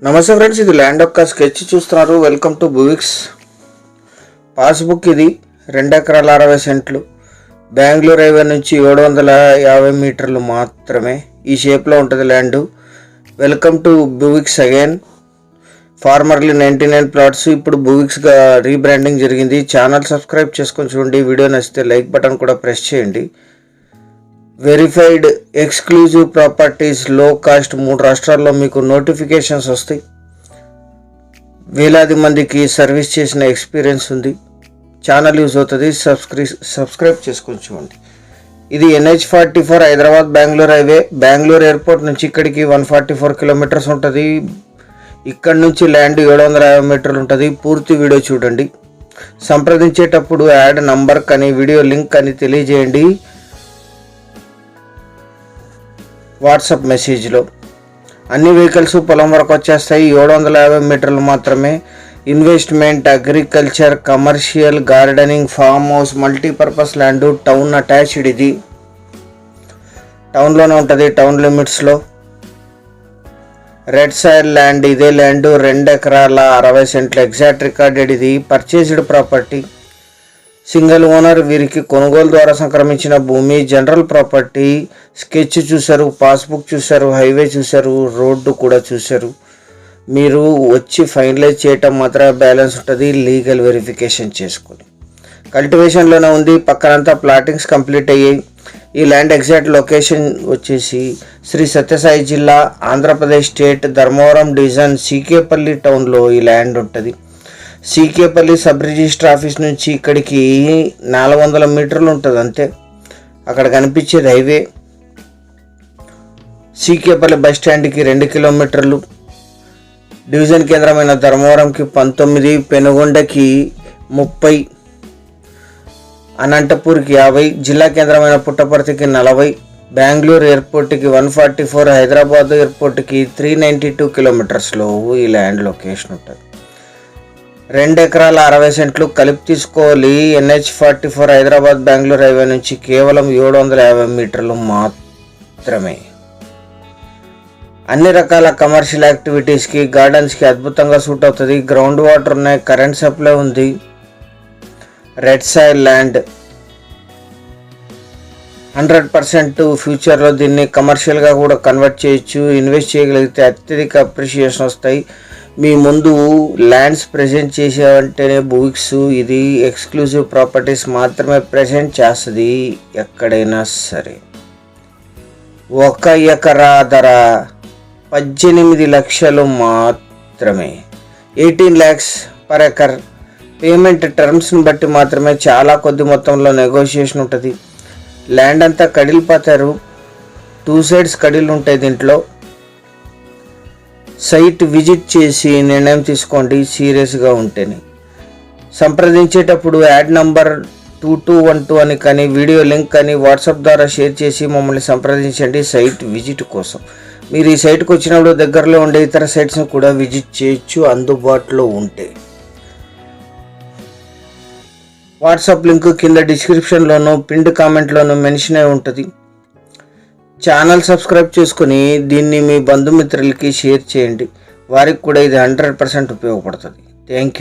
నమస్తే ఫ్రెండ్స్, ఇది ల్యాండ్ యొక్క స్కెచ్ చూస్తున్నారు. Welcome to బువిక్స్. పాస్బుక్ ఇది 2 ఎకరాల 60 సెంట్లు, బెంగళూరు హైవే నుంచి 750 మీటర్లు మాత్రమే. ఈ షేప్లో ఉంటుంది land. Welcome to Buvix again. Formerly 99 plots ఇప్పుడు బువిక్స్గా రీబ్రాండింగ్ జరిగింది. ఛానల్ సబ్స్క్రైబ్ చేసుకొని చూడండి. వీడియో నచ్చితే లైక్ బటన్ కూడా ప్రెస్ చేయండి. Verified exclusive properties, low cost, 3 రాష్ట్రాల్లో మీకు నోటిఫికేషన్స్ వస్తాయి. వేలాది మందికి సర్వీస్ చేసిన ఎక్స్పీరియన్స్ ఉంది. ఛానల్ యూజ్ అవుతుంది. సబ్స్క్రైబ్ చేసుకొని చూడండి. ఇది NH44 Hyderabad Bengaluru highway. Bengaluru airport నుంచి ఇక్కడికి 144 కిలోమీటర్స్ ఉంటుంది. ఇక్కడ నుంచి ల్యాండ్ 750 మీటర్లు ఉంటుంది. పూర్తి వీడియో చూడండి. సంప్రదించేటప్పుడు యాడ్ నంబర్ కానీ వీడియో లింక్ కానీ తెలియజేయండి వాట్సాప్ మెసేజ్లో. అన్ని వెహికల్స్ పొలం వరకు వచ్చేస్తాయి. 750 మీటర్లు మాత్రమే. Investment, agriculture, commercial, gardening, farm house, multipurpose land, town attached. ఇది టౌన్లోనే ఉంటుంది, టౌన్ లిమిట్స్లో. Red soil land. ఇదే ల్యాండ్ 2 ఎకరాల 60 సెంట్లు, ఎగ్జాక్ట్ రికార్డెడ్. ఇది పర్చేస్డ్ ప్రాపర్టీ, సింగిల్ ఓనర్. వీరికి కొనుగోలు ద్వారా సంక్రమించిన భూమి. General property. స్కెచ్ చూశారు, పాస్బుక్ చూశారు, హైవే చూశారు, రోడ్డు కూడా చూశారు. మీరు వచ్చి ఫైనలైజ్ చేయటం మాత్రమే బ్యాలెన్స్ ఉంటుంది. లీగల్ వెరిఫికేషన్ చేసుకొని. కల్టివేషన్లోనే ఉంది. పక్కనంతా ప్లాటింగ్స్ కంప్లీట్ అయ్యాయి. ఈ ల్యాండ్ ఎగ్జాక్ట్ లొకేషన్ వచ్చేసి శ్రీ సత్యసాయి జిల్లా, ఆంధ్రప్రదేశ్ స్టేట్, ధర్మవరం డివిజన్, సీకేపల్లి టౌన్లో ఈ ల్యాండ్ ఉంటుంది. సీకేపల్లి సబ్ రిజిస్టర్ ఆఫీస్ నుంచి ఇక్కడికి 400 మీటర్లు ఉంటుంది అంతే. అక్కడ కనిపించేది హైవే. సీకేపల్లి బస్ స్టాండ్కి 2 కిలోమీటర్లు. డివిజన్ కేంద్రమైన ధర్మవరంకి 19, పెనుగొండకి 30, అనంతపూర్కి 50, జిల్లా కేంద్రమైన పుట్టపర్తికి 40, బెంగళూరు ఎయిర్పోర్ట్కి 144, హైదరాబాద్ ఎయిర్పోర్ట్కి 392 కిలోమీటర్స్లో ఈ ల్యాండ్ లొకేషన్ ఉంటుంది. 2 ఎకరాల 60 సెంట్లు కలిపి తీసుకోవాలి. NH44 హైదరాబాద్ బెంగళూరు హైవే నుంచి కేవలం 750 మీటర్లు మాత్రమే. అన్ని రకాల కమర్షియల్ యాక్టివిటీస్కి, గార్డెన్స్కి అద్భుతంగా సూట్ అవుతుంది. గ్రౌండ్ వాటర్ ఉన్నాయి, కరెంట్ సప్లై ఉంది. రెడ్ సాయిల్ ల్యాండ్ 100% ఫ్యూచర్లో దీన్ని కమర్షియల్గా కూడా కన్వర్ట్ చేయొచ్చు. ఇన్వెస్ట్ చేయగలిగితే అత్యధిక అప్రిషియేషన్ వస్తాయి. మీ ముందు ల్యాండ్స్ ప్రజెంట్ చేసేవంటేనే బువిక్స్ ఇది ఎక్స్క్లూజివ్ ప్రాపర్టీస్ మాత్రమే ప్రజెంట్ చేస్తుంది ఎక్కడైనా సరే. 1 ఎకరా ధర 18 లక్షలు మాత్రమే. 18 lakhs పర్ ఎకర్. పేమెంట్ టర్మ్స్ని బట్టి మాత్రమే చాలా కొద్ది మొత్తంలో నెగోషియేషన్ ఉంటుంది. ల్యాండ్ అంతా కడిలిపోతారు. 2 sides కడిలు ఉంటాయి. దీంట్లో సైట్ విజిట్ చేసి నిర్ణయం తీసుకోండి సీరియస్గా ఉంటేనే. సంప్రదించేటప్పుడు యాడ్ నంబర్ 2212 అని కానీ వీడియో లింక్ కానీ వాట్సాప్ ద్వారా షేర్ చేసి మమ్మల్ని సంప్రదించండి సైట్ విజిట్ కోసం. మీరు ఈ సైట్కి వచ్చినప్పుడు దగ్గరలో ఉండే ఇతర సైట్స్ని కూడా విజిట్ చేయొచ్చు అందుబాటులో ఉంటే. వాట్సాప్ లింక్ కింద డిస్క్రిప్షన్లోనూ పిన్డ్ కామెంట్లోనూ మెన్షన్ అయి ఉంటుంది. ఛానల్ సబ్స్క్రైబ్ చేసుకుని దీన్ని మీ బంధుమిత్రులకి షేర్ చేయండి. వారికి కూడా ఇది 100% ఉపయోగపడుతుంది. Thank you.